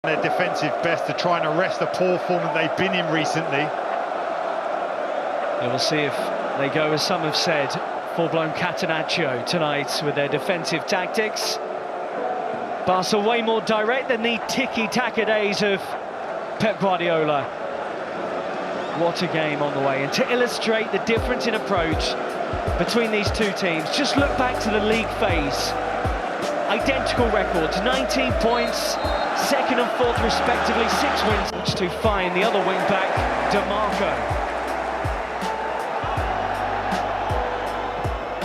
Their defensive best to try and arrest the poor form that they've been in recently. We'll see if they go, as some have said, full-blown catenaccio tonight with their defensive tactics. Barca way more direct than the tiki-taka days of Pep Guardiola. What a game on the way. And to illustrate the difference in approach between these two teams, just look back to the league phase. Identical records, 19 points, second and fourth respectively, 6 wins. Which to find the other wing-back, DeMarco.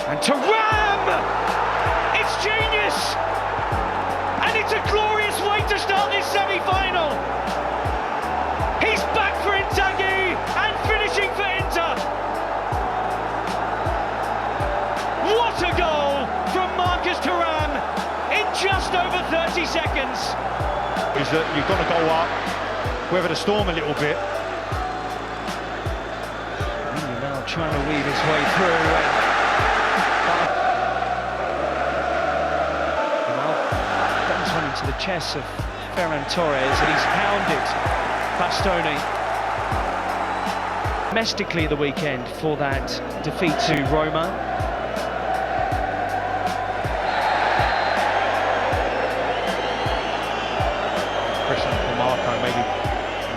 And to Ram! It's genius! And it's a glorious way to start this semi-final! He's back for Inzaghi and finishing for Inter! What a goal from Marcus to Ram in just over 30 seconds! Is that you've got to go up, weather the storm a little bit. Now trying to weave his way through. To the chest of Ferran Torres, and he's hounded Bastoni domestically the weekend for that defeat to Roma. Pressure for Marco, maybe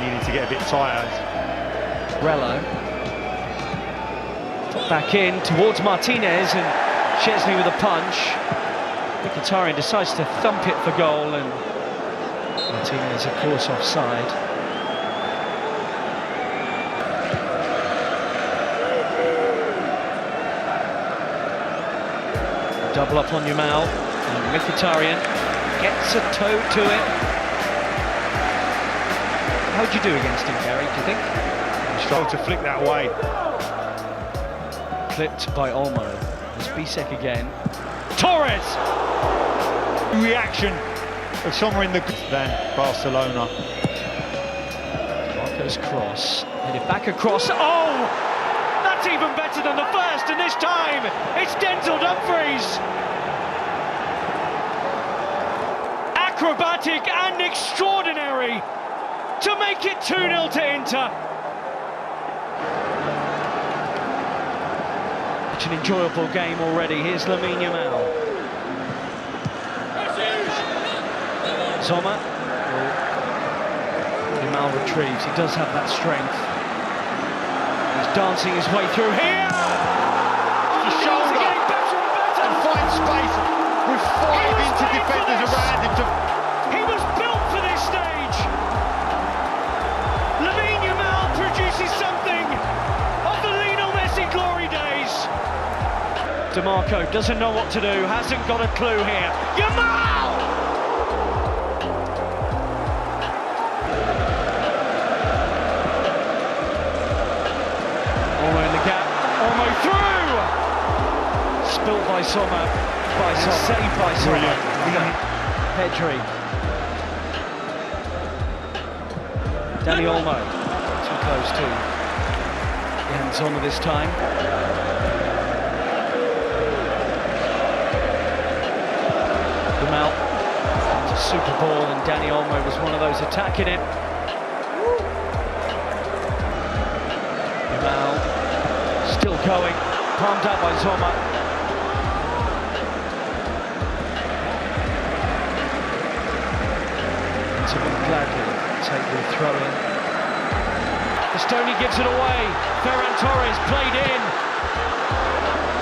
needing to get a bit tired. Rello back in towards Martinez, and Chesney with a punch. Mkhitaryan decides to thump it for goal, and Martinez, of course, offside. Double up on Yamal, and Mkhitaryan gets a toe to it. How'd you do against him, Gary, do you think? He struggled to flick that way. Clipped by Olmo. There's Bisek again. Torres! Reaction of somewhere in the than Barcelona. Marco's cross, headed back across. Oh! That's even better than the first, and this time it's Denzel Dumfries! Acrobatic and extraordinary to make it 2-0 to Inter. Such an enjoyable game already. Here's Lamine Yamal. Sommer. Yamal retrieves, he does have that strength. He's dancing his way through here! The shoulder! And finds space with 5 Inter defenders around him to... He was built for this stage! Lamine Yamal produces something of the Lionel Messi glory days! DeMarco doesn't know what to do, hasn't got a clue here. Yamal! Olmo in the gap, Olmo through! Spilt by Sommer, saved by Sommer. Pedri. Dani Olmo, too close to the end Sommer this time. Yamal, it's a super ball, and Dani Olmo was one of those attacking it. Yamal still going, palmed up by Sommer. Inter will gladly take the throw in. Bastoni gives it away. Ferran Torres played in.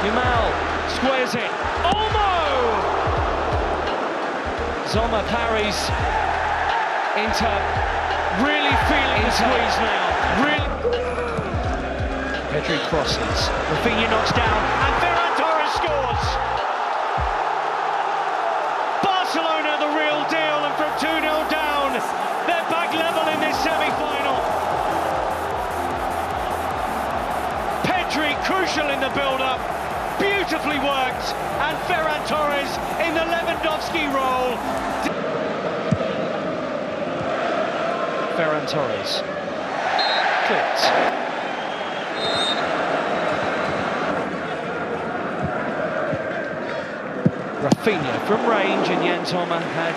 Yamal squares it. Olmo! Sommer parries. Inter really feeling the squeeze now. Really. Pedri crosses, Rafinha knocks down, and Ferran Torres scores! Barcelona the real deal, and from 2-0 down, they're back level in this semi-final. Pedri crucial in the build-up, beautifully worked, and Ferran Torres in the Lewandowski role. Ferran Torres, clipped. Rafinha from range, and Jan Sommer had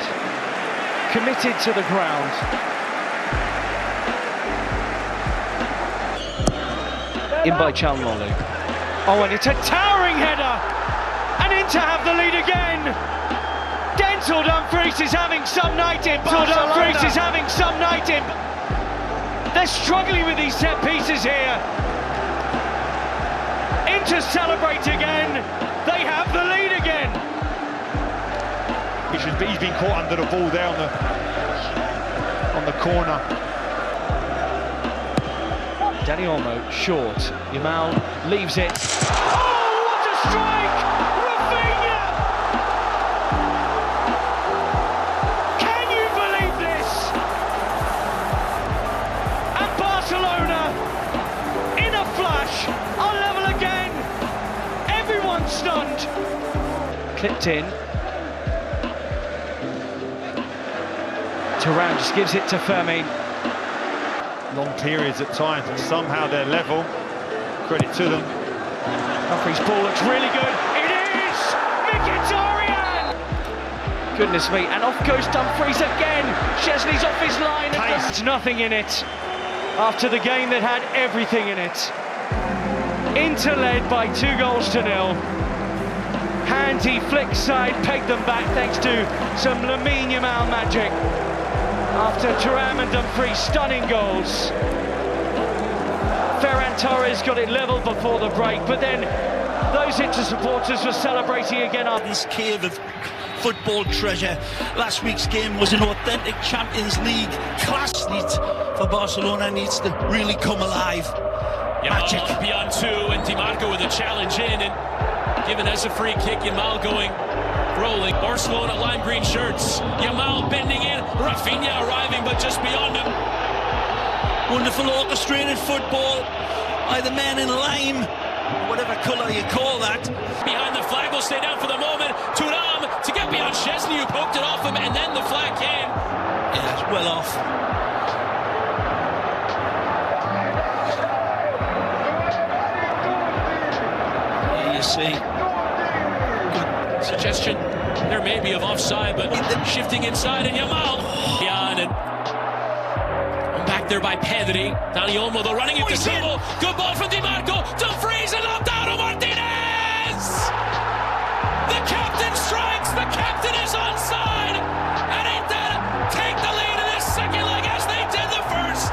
committed to the ground. In by Calhanoglu. Oh, and it's a towering header! And Inter have the lead again! Dental Dumfries is having some night in Barcelona. Dumfries is having some night in. They're struggling with these set pieces here. Inter celebrate again. They have the lead again. He's been caught under the ball there on the corner. Dani Olmo short. Yamal leaves it. Oh, what a strike! Rafinha! Can you believe this? And Barcelona, in a flash, are level again. Everyone's stunned. Clipped in. Thuram just gives it to Fermin. Long periods at times, and somehow they're level. Credit to them. Dumfries' ball looks really good. It is! Mkhitaryan! Goodness me, and off goes Dumfries again. Szczesny's off his line. There's nothing in it. After the game that had everything in it. Inter led by 2-0. Handy flick side, pegged them back thanks to some Lamine Yamal magic. After Thuram and Dumfries stunning goals. Ferran Torres got it level before the break, but then those Inter supporters were celebrating again. This cave of football treasure. Last week's game was an authentic Champions League class. For Barcelona needs to really come alive. Magic. Beyond two, and Di Marco with a challenge in, and given as a free kick. Yamal going rolling. Barcelona lime green shirts. Yamal bending in. Rafinha arriving, but just beyond him. Wonderful orchestrated football by the man in lime, whatever colour you call that. Behind the flag will stay down for the moment. Thuram to get beyond Szczesny, who poked it off him, and then the flag came. Yeah, it's well off. Here you see. Good suggestion there may be of offside, but shifting inside, and Yamal beyond, and back there by Pedri. Dani Olmo though running into trouble. Good ball from Di Marco. Dumfries and Lautaro Martinez. The captain strikes. The captain is onside, and Inter take the lead in this second leg as they did the first.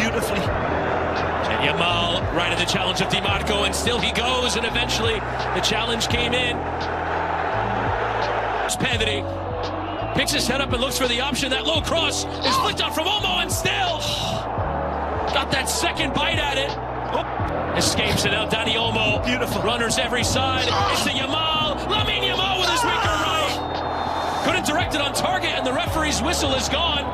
Beautifully. And Yamal right at the challenge of Di Marco, and still he goes, and eventually the challenge came in. Pedri picks his head up and looks for the option. That low cross is flicked on from Olmo, and still got that second bite at it. Escapes it out. Dani Olmo. Beautiful. Runners every side. It's to Yamal. Lamine Yamal with his weaker right. Couldn't direct it on target, and the referee's whistle is gone.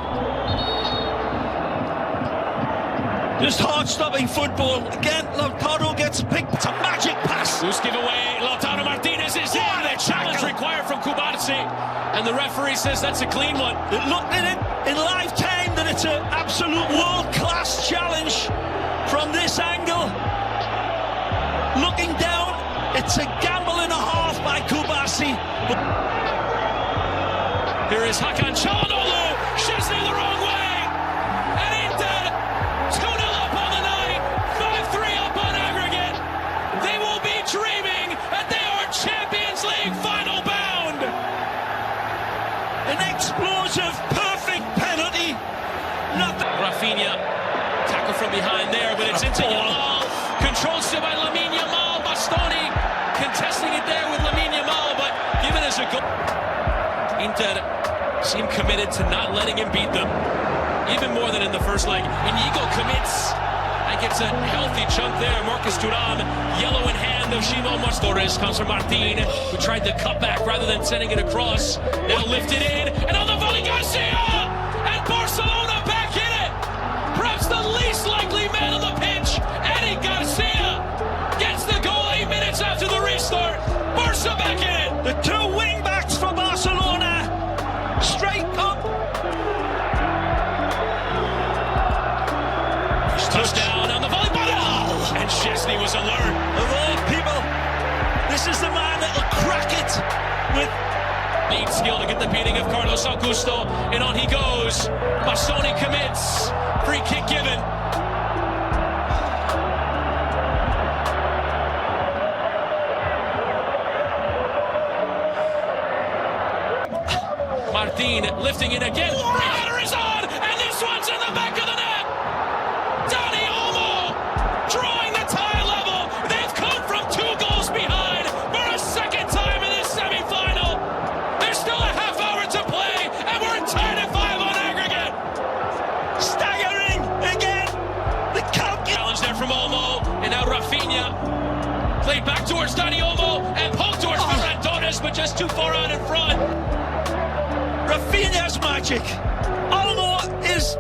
Just hard-stopping football. Again, Lautaro gets picked. It's a magic pass. Loose giveaway. Lautaro Martinez is in. The challenge required from Kubarsi. And the referee says that's a clean one. It looked at it in live time that it's an absolute world-class challenge from this angle. Looking down, it's a gamble and a half by Kubarsi. Here is Hakan Çalhanoğlu. Szczesny the wrong way. And Inter 2-0 up on the night. 5-3 up on aggregate. They will be dreaming that they are Champions League final bound. An explosive, perfect penalty. Rafinha, tackle from behind there, but it's into Yamal. Controlled still by Lamine Yamal. Bastoni contesting it there with Lamine Yamal, but given as a goal. Inter seem committed to not letting him beat them, even more than in the first leg. Inigo commits and gets a healthy chunk there. Marcus Thuram, yellow in hand of Shimon Torres, comes from Martin, who tried the cutback rather than sending it across. Now lifted in, and on the volley, Garcia! And Barcelona back in it! Perhaps the least likely man on the pitch, Eddie Garcia, gets the goal 8 minutes after the restart. Barca back in it! The two wing-backs for Barcelona, straight up. Touchdown on the volley, and Szczesny was alert. Of all people, this is the man that will crack it with Needs skill to get the beating of Carlos Augusto, and on he goes. Bastoni commits. Free kick given. Martin lifting it again. Header is on, and this one's in the back of the net. Dani Olmo drawing the tie level. They've come from 2 goals behind for a second time in this semi-final. There's still a half hour to play, and we're tied at 5 on aggregate. Staggering again. The Challenge there from Olmo, and now Rafinha played back towards Dani Olmo and poked towards Ferran Torres, but just too far out in front. Rafinha's magic. Olmo is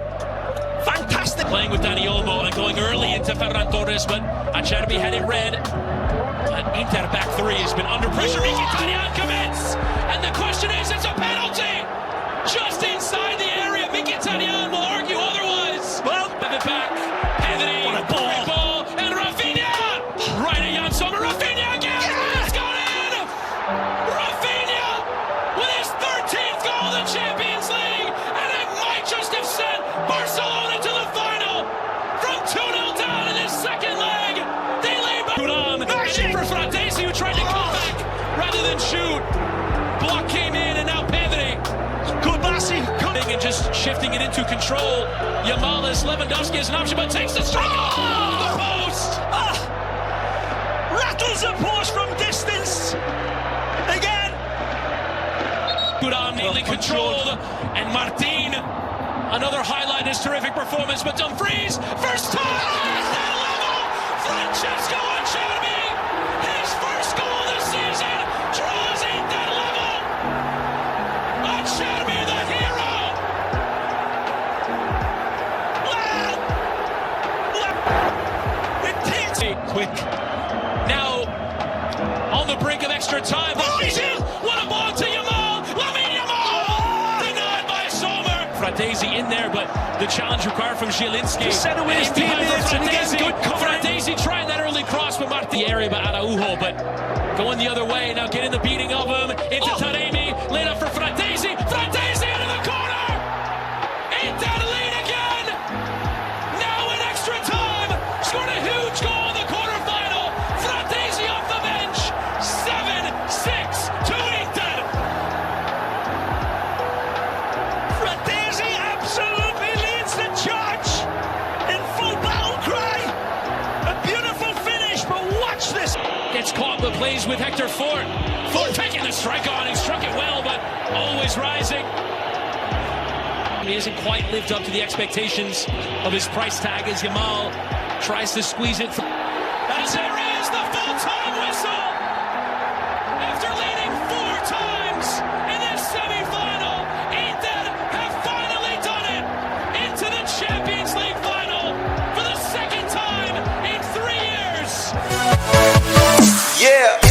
fantastic. Playing with Dani Olmo and going early into Ferran Torres, but Acerbi had it read. And Inter back 3 has been under pressure. Mkhitaryan commits, and the question is, it's a penalty just inside the area. Mkhitaryan will argue otherwise. Well, have it back. Pedri, what a ball. and Rafinha right at Jan Sommer. Rafinha again. Yeah. It's gone in. Rafinha with his 13th goal in the Champions League, and it might just have sent Barcelona to the final. From 2-0 down in this second leg, they lay back. And in for Fratesi, who tried to come back rather than shoot. Block came in, and now Pedri. Kubasi And just shifting it into control. Yamalis, Lewandowski is an option, but takes the strike off the post. rattles the post from distance. Again. Gudan neatly controlled, and Martin, another highlight, his terrific performance, but Dumfries, first time at that level, Francesco Acerbi, his first goal this season, draws in that level. Acerbi, the hero. It takes Quick. Now, on the brink of extra time. He's in. What a ball to Yamal. Lamine Yamal. Denied by Sommer. Fratesi in there, but the challenge required from Zielinski. Set away his teammates, and again, good covering. Fratesi trying that early cross, but marked the area by Araujo, but going the other way. Now getting the beating of him into Taremi. Laid up for Fratesi. Fratesi into the corner. Ain't that lead again? Now in extra time. Scored a huge goal in the quarterfinal. Fratesi off the bench. 7-6 to Inter. Fratesi absolutely leads the charge in full battle cry. A beautiful finish, but watch this. Gets caught but plays with Hector Fort. Fort taking the strike on. He struck it well, but always rising. He hasn't quite lived up to the expectations of his price tag as Yamal tries to squeeze it. As there is the full-time whistle. After leading 4 times in this semi-final, Inter have finally done it into the Champions League final for the second time in 3 years. Yeah.